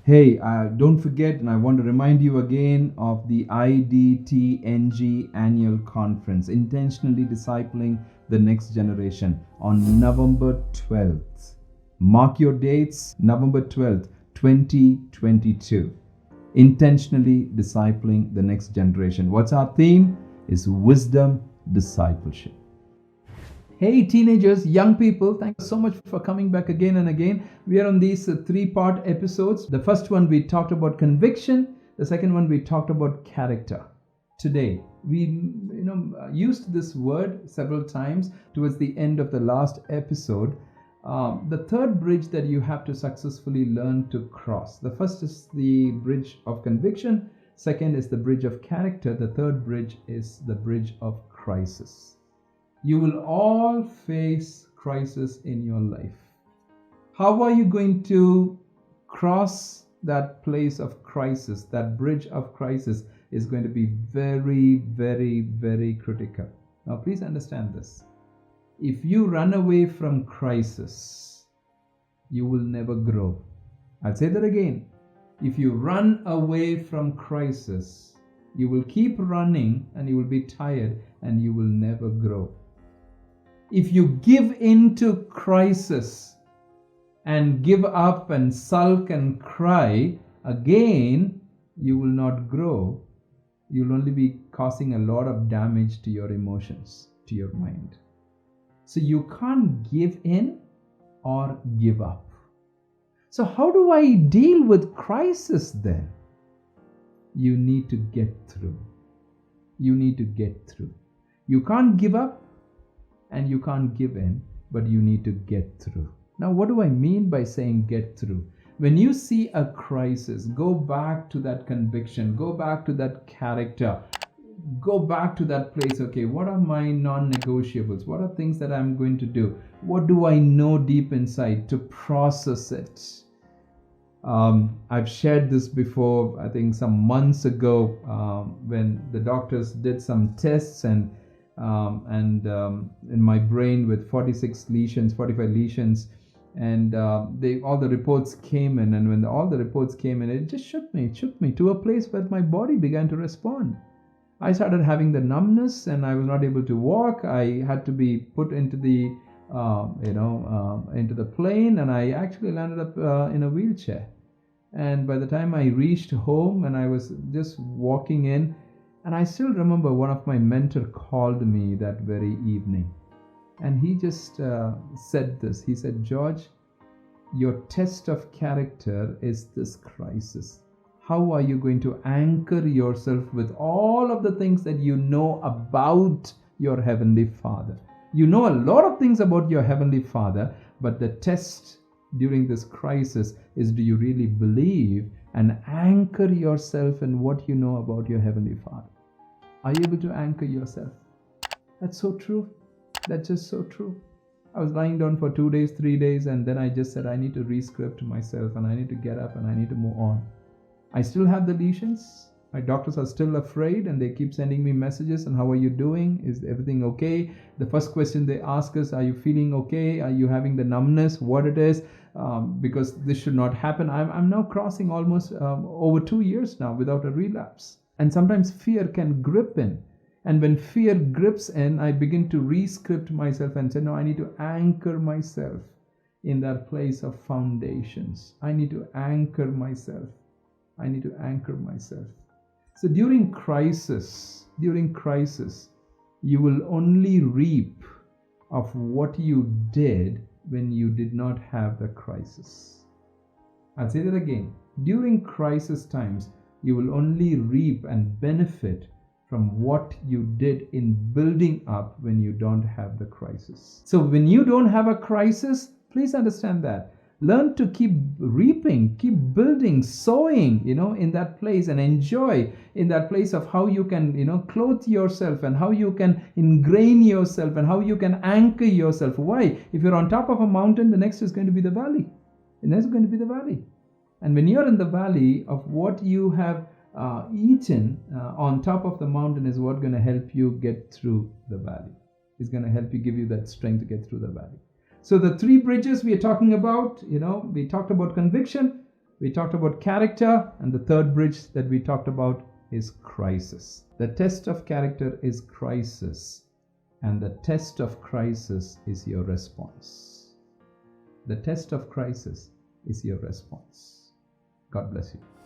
Hey, don't forget, and I want to remind you again of the IDTNG annual conference, Intentionally Discipling the Next Generation, on November 12th. Mark your dates, November 12th, 2022. Intentionally Discipling the Next Generation. What's our theme? Is wisdom discipleship. Hey, teenagers, young people, thanks so much for coming back again and again. We are on these three-part episodes. The first one, we talked about conviction. The second one, we talked about character. Today, we used this word several times towards the end of the last episode. The third bridge that you have to successfully learn to cross. The first is the bridge of conviction. Second is the bridge of character. The third bridge is the bridge of crisis. You will all face crisis in your life. How are you going to cross that place of crisis? That bridge of crisis is going to be very, very, very critical. Now, please understand this. If you run away from crisis, you will never grow. I'll say that again. If you run away from crisis, you will keep running and you will be tired and you will never grow. If you give in to crisis and give up and sulk and cry, again, you will not grow. You'll only be causing a lot of damage to your emotions, to your mind. So you can't give in or give up. So how do I deal with crisis then? You need to get through. You need to get through. You can't give up and you can't give in, but you need to get through. Now, what do I mean by saying get through? When you see a crisis, go back to that conviction, go back to that character, go back to that place. Okay, what are my non-negotiables? What are things that I'm going to do? What do I know deep inside to process it? I've shared this before, I think some months ago, when the doctors did some tests and in my brain with 45 lesions, and all the reports came in, and when all the reports came in, it just shook me to a place where my body began to respond. I started having the numbness and I was not able to walk. I had to be put into the into the plane, and I actually landed up in a wheelchair. And by the time I reached home and I was just walking in, and I still remember one of my mentor called me that very evening, and he just said this. He said, George, your test of character is this crisis. How are you going to anchor yourself with all of the things that you know about your Heavenly Father? You know a lot of things about your Heavenly Father, but the test during this crisis is, do you really believe and anchor yourself in what you know about your Heavenly Father? Are you able to anchor yourself? That's so true. That's just so true. I was lying down for 2 days, 3 days, and then I just said, I need to re-script myself and I need to get up and I need to move on. I still have the lesions. My doctors are still afraid and they keep sending me messages and how are you doing? Is everything okay? The first question they ask us, are you feeling okay? Are you having the numbness? What it is? Because this should not happen. I'm now crossing almost over 2 years now without a relapse. And sometimes fear can grip in. And when fear grips in, I begin to re-script myself and say, no, I need to anchor myself in that place of foundations. I need to anchor myself. I need to anchor myself. So during crisis, you will only reap of what you did when you did not have the crisis. I'll say that again. During crisis times, you will only reap and benefit from what you did in building up when you don't have the crisis. So when you don't have a crisis, please understand that. Learn to keep reaping, keep building, sowing, in that place, and enjoy in that place of how you can, clothe yourself and how you can ingrain yourself and how you can anchor yourself. Why? If you're on top of a mountain, the next is going to be the valley. The next is going to be the valley. And when you're in the valley of what you have eaten on top of the mountain is what's going to help you get through the valley. It's going to help you, give you that strength to get through the valley. So the three bridges we are talking about, we talked about conviction, We talked about character, and the third bridge that we talked about is crisis. The test of character is crisis, and the test of crisis is your response. The test of crisis is your response. God bless you.